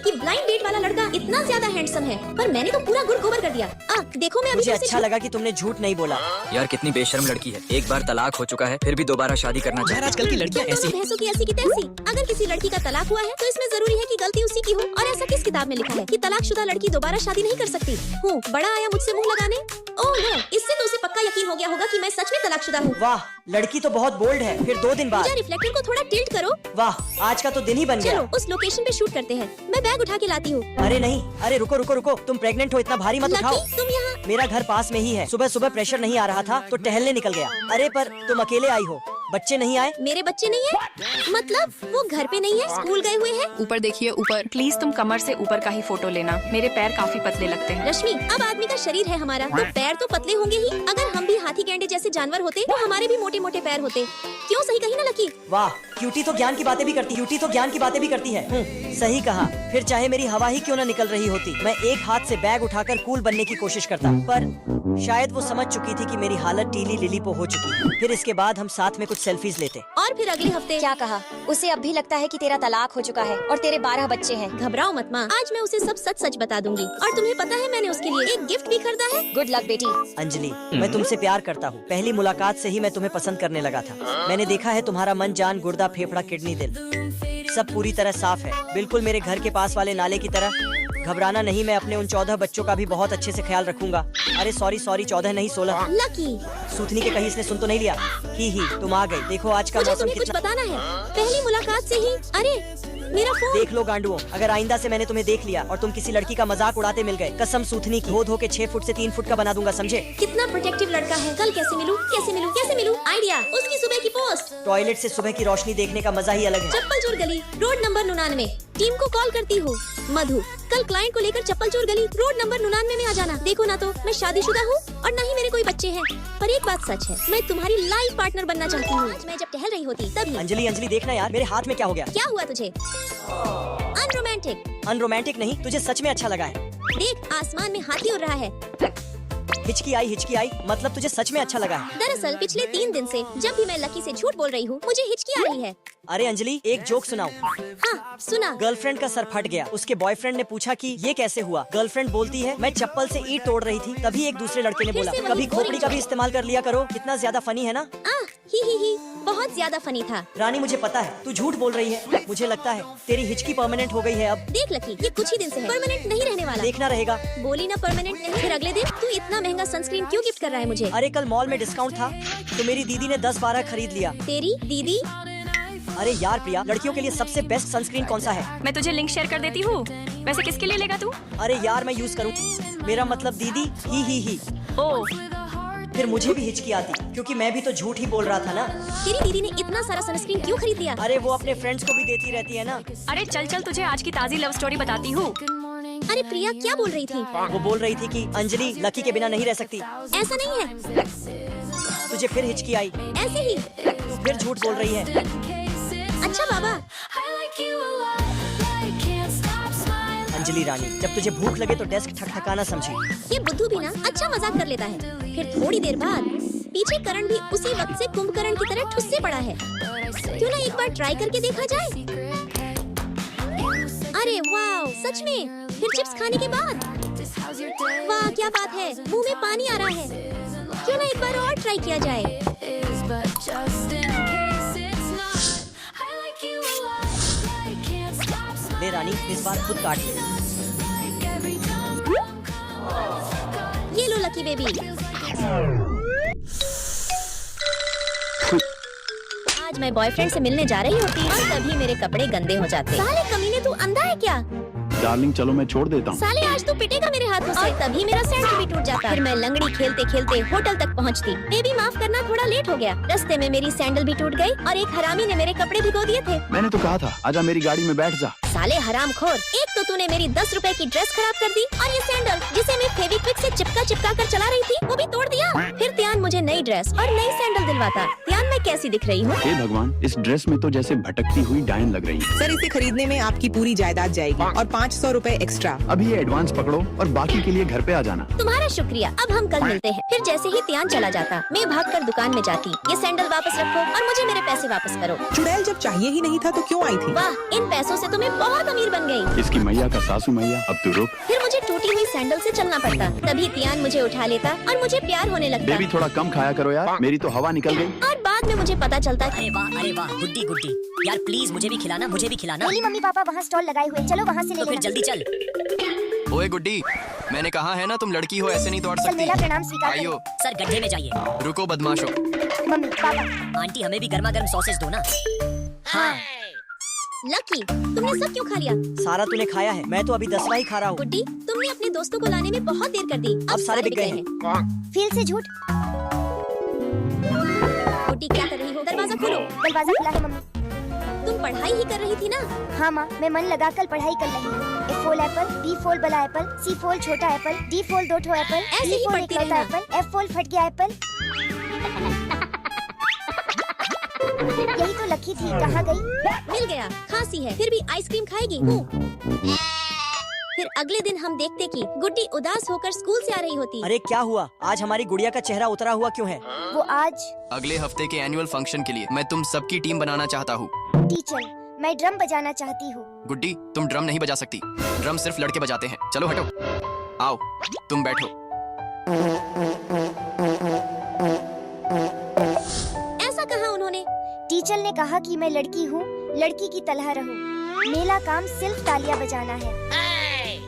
कि blind date वाला लड़का इतना ज्यादा हैंडसम है, पर मैंने तो पूरा गुड़ गोबर कर दिया। देखो मैं अभी मुझे अच्छा लगा कि तुमने झूठ नहीं बोला। यार कितनी बेशर्म लड़की है, एक बार तलाक हो चुका है फिर भी दोबारा शादी करना यार चाहती आजकल की लड़कियां ऐसी हैं। भैंसों की ऐसी की तैसी। अगर किसी लड़की का तलाक हुआ है तो इसमें जरूरी है कि गलती उसी की हो, और ऐसा किस किताब में लिखा है कि तलाकशुदा लड़की दोबारा शादी नहीं कर सकती? हूँ बड़ा आया मुझसे मुंह लगाने। ओह नो, इससे तो उसे पक्का यकीन हो गया होगा कि मैं सच में तलाकशुदा हूँ। वाह, लड़की तो बहुत बोल्ड है। फिर 2 दिन बाद पूजा, रिफ्लेक्टर को थोड़ा टिल्ट करो। वाह, आज का तो दिन ही बन गया। चलो उस लोकेशन पे शूट करते हैं। मैं बैग उठा के लाती हूँ। अरे नहीं, अरे रुको रुको रुको, तुम प्रेग्नेंट हो, इतना भारी मत उठाओ। लकी, तुम यहाँ? मेरा घर पास में ही है। सुबह सुबह प्रेशर नहीं आ रहा था तो टहलने निकल गया। अरे पर तुम अकेले आई हो, बच्चे नहीं आए? मेरे बच्चे नहीं है? मतलब वो घर पे नहीं है, स्कूल गए हुए हैं। ऊपर देखिए ऊपर। प्लीज तुम कमर से ऊपर का ही फोटो लेना, मेरे पैर काफी पतले लगते हैं। रश्मि, अब आदमी का शरीर है हमारा, तो पैर तो पतले होंगे ही। अगर हम भी हाथी गैंडे जैसे जानवर होते तो हमारे भी मोटे मोटे पैर होते। क्यों सही कही ना लकी? वाह, क्यूटी तो ज्ञान की बातें भी करती, क्यूटी तो ज्ञान की बातें भी करती है। सही कहा। फिर चाहे मेरी हवा ही क्यों न निकल रही होती, मैं एक हाथ से बैग उठाकर कूल बनने की कोशिश करता, पर शायद वो समझ चुकी थी कि मेरी हालत टीली लिली पो हो चुकी। फिर इसके बाद हम साथ में कुछ सेल्फीज लेते। और फिर अगले हफ्ते क्या कहा? उसे अब भी लगता है कि तेरा तलाक हो चुका है और तेरे 12 बच्चे हैं। घबराओ मत माँ, आज मैं उसे सब सच सच बता दूंगी। और तुम्हें पता है मैंने उसके लिए एक गिफ्ट भी खरीदा है। गुड लक बेटी। अंजलि, मैं तुमसे प्यार करता हूँ। पहली मुलाकात से ही मैं तुम्हें पसंद करने लगा था। मैंने देखा है तुम्हारा मन, जान, गुर्दा, फेफड़ा, किडनी, दिल सब पूरी तरह साफ है, बिल्कुल मेरे घर के पास वाले नाले की तरह। घबराना नहीं, मैं अपने उन 14 बच्चों का भी बहुत अच्छे से ख्याल रखूंगा। अरे सॉरी 14 नहीं 16। लकी, सूथनी के कहीं इसने सुन तो नहीं लिया? ही तुम आ गई। देखो आज का मुझे मौसम तुम्हें कुछ कितना। बताना है। पहली मुलाकात से ही अरे मेरा फोन। देख लो गांडुओं, अगर आइंदा से मैंने तुम्हें देख लिया और तुम किसी लड़की का मजाक उड़ाते मिल गए, कसम सूथनी की धो के 6 फुट से 3 फुट का बना दूंगा, समझे? कितना प्रोटेक्टिव लड़का है। कल कैसे मिलूं? कैसे मिलूं? कैसे मिलूं? आइडिया, उसकी सुबह की पोस्ट। टॉयलेट से सुबह की रोशनी देखने का मजा ही अलग है। चप्पल चोर गली, रोड नंबर 99। टीम को कॉल करती हूँ। मधु, कल क्लाइंट को लेकर चप्पल चोर गली, रोड नंबर 99 में आ जाना। देखो ना, तो मैं शादीशुदा हूँ और न ही मेरे कोई बच्चे हैं, पर एक बात सच है, मैं तुम्हारी लाइफ पार्टनर बनना चाहती हूँ। आज मैं जब टहल रही होती तभी। अंजलि देखना यार, मेरे हाथ में क्या हो गया? क्या हुआ तुझे? अनरोमांटिक। अनरोमांटिक नहीं, तुझे सच में अच्छा लगा है। देख, आसमान में हाथी उड़ रहा है। हिचकी आई, मतलब तुझे सच में अच्छा लगा है। दरअसल पिछले 3 दिन से जब भी मैं लकी से झूठ बोल रही हूँ, मुझे हिचकी आ रही है। अरे अंजलि, एक जोक सुनाऊं? हाँ सुना। गर्लफ्रेंड का सर फट गया। उसके बॉयफ्रेंड ने पूछा कि ये कैसे हुआ? गर्लफ्रेंड बोलती है, मैं चप्पल से ईंट तोड़ रही थी, तभी एक दूसरे लड़के ने फिर बोला, से वही कभी बोरिंग खोपड़ी का भी इस्तेमाल कर लिया करो। कितना ज्यादा फनी है ना? ही, बहुत ज्यादा फनी था। रानी, मुझे पता है तू झूठ बोल रही है। मुझे लगता है तेरी हिचकी परमानेंट हो गई है अब। देख लकी, ये कुछ ही दिन से है, परमानेंट नहीं रहने वाला। देखना रहेगा। बोली ना परमानेंट नहीं। फिर अगले दिन तू इतना महंगा सनस्क्रीन क्यों गिफ्ट कर रहा है मुझे? अरे कल मॉल में डिस्काउंट था तो मेरी दीदी ने 10-12 खरीद लिया। तेरी दीदी? अरे यार प्रिया, लड़कियों के लिए सबसे बेस्ट सनस्क्रीन कौन सा है? मैं तुझे लिंक शेयर कर देती हूँ। वैसे किसके लिए लेगा तू? अरे यार मैं यूज करूँ, मेरा मतलब दीदी ही। ओ, फिर मुझे भी हिचकी आती क्योंकि मैं भी तो झूठ ही बोल रहा था ना। तेरी दीदी ने इतना सारा सनस्क्रीन क्यों खरीद दिया? अरे वो अपने फ्रेंड्स को भी देती रहती है ना। अरे चल तुझे आज की ताज़ी लव स्टोरी बताती हूँ। अरे प्रिया क्या बोल रही थी? वो बोल रही थी कि अंजलि लकी के बिना नहीं रह सकती। ऐसा नहीं है। तुझे फिर हिचकी आई? ऐसे ही। तू फिर झूठ बोल रही है। अच्छा बाबा। अंजलि रानी, जब तुझे भूख लगे तो डेस्क ठकठकाना समझी। ये बुद्धू भी ना अच्छा मजाक कर लेता है। फिर थोड़ी देर बाद पीछे करण भी उसी वक्त से कुंभकर्ण की तरह ठुस्से पड़ा है। क्यों ना एक बार ट्राई करके देखा जाए? अरे वाह, सच में। फिर चिप्स खाने के बाद? वाह क्या बात है, मुंह में पानी आ रहा है। क्यों ना एक बार और ट्राई किया जाए? ले रानी, इस बार खुद काट ले। ये लो लकी बेबी। आज मैं बॉयफ्रेंड से मिलने जा रही होती और तभी मेरे कपड़े गंदे हो जाते। साले कमीने, तू अंधा है क्या? डार्लिंग चलो मैं छोड़ देता हूँ। साले आज तू पिटेगा मेरे हाथों से। और तभी मेरा सैंडल भी टूट जाता। फिर मैं लंगड़ी खेलते खेलते होटल तक पहुँचती। बेबी माफ करना, थोड़ा लेट हो गया। रास्ते में मेरी सैंडल भी टूट गई और एक हरामी ने मेरे कपड़े भिगो दिए थे। मैंने तो कहा था आजा मेरी गाड़ी में बैठ जा। साले हरामखोर, एक तो तूने मेरी 10 रुपए की ड्रेस खराब कर दी और ये सैंडल जिसे मैं फेविक्विक से चिपका कर चला रही थी वो भी तोड़ दिया। फिर त्यान मुझे नई ड्रेस और नई सैंडल दिलवाता। त्यान मैं कैसी दिख रही हूँ? हे भगवान, इस ड्रेस में तो जैसे भटकती हुई डायन लग रही है। सर, इसे खरीदने में आपकी पूरी जायदाद जाएगी और 5 500 रुपए एक्स्ट्रा। अभी ये एडवांस पकड़ो और बाकी के लिए घर पे आ जाना। तुम्हारा शुक्रिया, अब हम कल मिलते हैं। फिर जैसे ही त्यान चला जाता, मैं भागकर दुकान में जाती, ये सैंडल वापस रखो और मुझे मेरे पैसे वापस करो। चुड़ैल जब चाहिए ही नहीं था तो क्यों आई थी? वाह, इन पैसों से तो मैं बहुत अमीर बन गई। इसकी मैया का सासू मैया, अब तू रुक। फिर मुझे टूटी हुई सैंडल से चलना पड़ता, तभी त्यान मुझे उठा लेता और मुझे प्यार होने लगता। बेबी थोड़ा कम खाया करो यार, मेरी तो हवा निकल गई। और बाद में मुझे पता चलता अरे वाह गुड्डी गुड्डी, यार प्लीज मुझे भी खिलाना, मुझे भी खिलाना। मेरी मम्मी पापा वहाँ स्टॉल लगाए हुए, चलो वहाँ से ले तो फिर लेना। जल्दी चल। ओए गुड्डी, मैंने कहा है ना तुम लड़की हो, ऐसे नहीं दौड़ चल सकती। मेरा प्रणाम स्वीकार आइयो, करो। सर गड्ढे में जाइए। रुको बदमाशो। Mummy papa. आंटी हमें भी गर्मा गर्म सॉसेज दो ना। हाँ। लकी, तुमने सब क्यों खा लिया? सारा तूने खाया है, मैं तो अभी 10वां ही खा रहा हूँ। गुड्डी, तुमने अपने दोस्तों को लाने में बहुत देर कर दी, अब सारे बिक गए हैं। फील से झूठ। गुड्डी क्या कर रही हो? दरवाजा खोलो। दरवाजा खुला है मम्मी। तुम पढ़ाई ही कर रही थी ना? हाँ माँ, मैं मन लगाकर पढ़ाई कर रही हूँ। A फोल एप्पल, B फोल बड़ा एप्पल, C फोल छोटा एप्पल, D फोल दो ठो एप्पल, ऐसे E ही फोल पढ़ती इकलौता रहना। एप्पल, F फोल फट गया एप्पल। यही तो लकी थी, कहाँ गई? मिल गया। खांसी है, फिर भी आइसक्रीम खाएगी? फिर अगले दिन हम देखते कि गुड्डी उदास होकर स्कूल से आ रही होती। अरे क्या हुआ, आज हमारी गुड़िया का चेहरा उतरा हुआ क्यों है? वो आज अगले हफ्ते के एनुअल फंक्शन के लिए मैं तुम सबकी टीम बनाना चाहता हूँ। टीचर, मैं ड्रम बजाना चाहती हूँ। गुड्डी, तुम ड्रम नहीं बजा सकती, ड्रम सिर्फ लड़के बजाते हैं। चलो हटो, आओ तुम बैठो। ऐसा कहा उन्होंने? टीचर ने कहा कि मैं लड़की हूँ, लड़की की तरह रहूँ। मेरा काम सिर्फ तालियां बजाना है।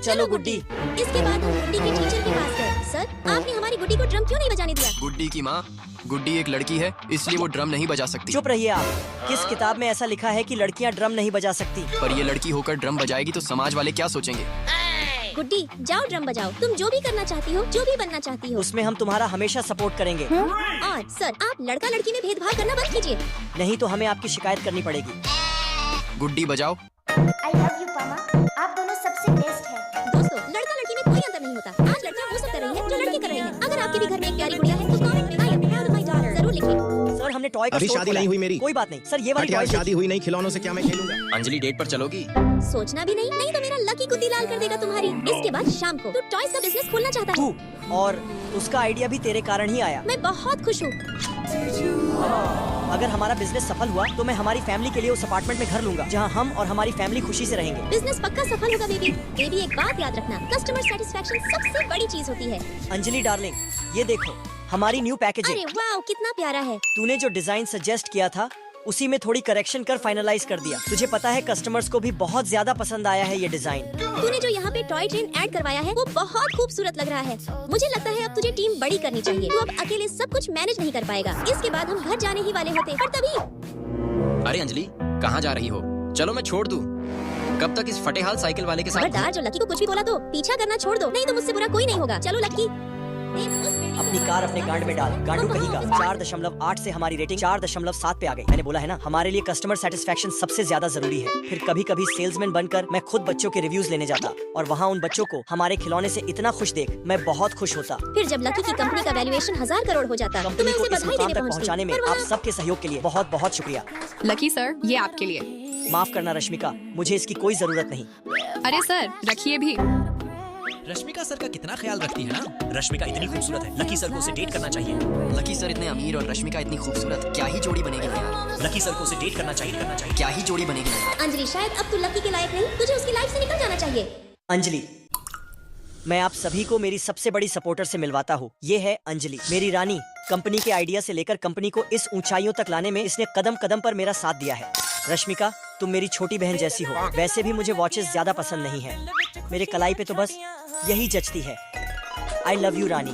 चलो गुड्डी। इसके बाद हम गुड्डी के टीचर के पास गए। सर, आपने हमारी गुड्डी को ड्रम क्यों नहीं बजाने दिया? गुड्डी की माँ, गुड्डी एक लड़की है, इसलिए वो ड्रम नहीं बजा सकती। चुप रहिए आप। किस किताब में ऐसा लिखा है कि लड़कियां ड्रम नहीं बजा सकती? पर ये लड़की होकर ड्रम बजाएगी तो समाज वाले क्या सोचेंगे? गुड्डी, जाओ ड्रम बजाओ। तुम जो भी करना चाहती हो, जो भी बनना चाहती हो। उसमें हम तुम्हारा हमेशा सपोर्ट करेंगे। और सर, आप लड़का लड़की में भेदभाव करना बंद कीजिए। नहीं तो हमें आपकी शिकायत करनी पड़ेगी। गुड्डी बजाओ। आई लव यू पामा, आप दोनों सबसे बेस्ट हैं। दोस्तों, लड़का लड़की में कोई अंतर नहीं होता। आज लड़कियां वो सब कर रही हैं जो लड़के कर रहे हैं। अगर आपके भी घर में एक प्यारी गुड़िया है तो कमेंट में I am proud of my daughter जरूर लिखें। सर हमने टॉय का अभी स्टोर शादी खोला नहीं है। हुई मेरी। कोई बात नहीं सर, ये वाली यार टॉय शादी हुई नहीं, खिलौनों से क्या मैं खेलूंगा? अंजलि डेट पर चलोगी? सोचना भी नहीं, नहीं तो मेरा लकी कुत्ती लाल कर देगा तुम्हारी। इसके बाद शाम को तू टॉयज का बिजनेस खोलना चाहता है। तू, और उसका आइडिया भी तेरे कारण ही आया। मैं बहुत खुश हूँ। अगर हमारा बिजनेस सफल हुआ तो मैं हमारी फैमिली के लिए उस अपार्टमेंट में घर लूंगा जहां हम और हमारी फैमिली खुशी से रहेंगे। बिजनेस पक्का सफल होगा बेबी। बेबी, एक बात याद रखना, कस्टमर सेटिस्फेक्शन सबसे बड़ी चीज होती है। अंजलि डार्लिंग, ये देखो हमारी न्यू पैकेजिंग। अरे वाह, कितना प्यारा है। तूने जो डिजाइन सजेस्ट किया था उसी में थोड़ी करेक्शन कर फाइनलाइज कर दिया। तुझे पता है कस्टमर्स को भी बहुत ज्यादा पसंद आया है ये डिजाइन। तूने जो यहाँ पे टॉय ट्रेन ऐड करवाया है वो बहुत खूबसूरत लग रहा है। मुझे लगता है अब तुझे टीम बड़ी करनी चाहिए। तू अब अकेले सब कुछ मैनेज नहीं कर पाएगा। इसके बाद हम घर जाने ही वाले होते, पर तभी। अरे अंजलि, कहाँ जा रही हो? चलो मैं छोड़ दूँ। कब तक इस फटेहाल साइकिल वाले के साथ? खबरदार, जो लकी को कुछ भी बोला तो पीछा करना छोड़ दो, नहीं तो मुझसे बुरा कोई नहीं होगा। चलो लकी। अपनी कार अपने गांड में डाल, गांडू कहीं का। 4.8 से हमारी रेटिंग 4.7 पे आ गई। मैंने बोला है ना, हमारे लिए कस्टमर सेटिस्फेक्शन सबसे ज्यादा जरूरी है। फिर कभी कभी सेल्समैन बनकर मैं खुद बच्चों के रिव्यूज लेने जाता और वहाँ उन बच्चों को हमारे खिलौने से इतना खुश देख मैं बहुत खुश होता। फिर जब लकी की कंपनी का वैल्यूएशन 1000 करोड़ हो जाता तो कंपनी मैं को उसे इस बधाई मुकाम देने तक पहुँचाने में पहुंचती। आप सबके सहयोग के लिए बहुत बहुत शुक्रिया। लकी सर, ये आपके लिए। माफ करना रश्मिका, मुझे इसकी कोई जरूरत नहीं। अरे सर, रखिए भी। रश्मिका सर का कितना ख्याल रखती है ना। रश्मिका इतनी खूबसूरत है, लकी सर को उसे डेट करना चाहिए। लकी सर इतने अमीर और रश्मिका इतनी खूबसूरत, क्या ही जोड़ी बनेगी ना यार। लकी सर को उसे डेट करना चाहिए। क्या ही जोड़ी बनेगी ना यार। अंजलि, शायद अब तू लकी के लायक नहीं, तुझे उसकी लाइफ से निकल जाना चाहिए। अंजलि, मैं आप सभी को मेरी सबसे बड़ी सपोर्टर से मिलवाता हूँ। ये है अंजलि, मेरी रानी। कंपनी के आइडिया से लेकर कंपनी को इस ऊंचाइयों तक लाने में इसने कदम कदम पर मेरा साथ दिया है। रश्मिका, तुम मेरी छोटी बहन जैसी हो। वैसे भी मुझे वॉचेस ज्यादा पसंद नहीं है, मेरे कलाई पे तो बस यही जचती है। I love you Rani.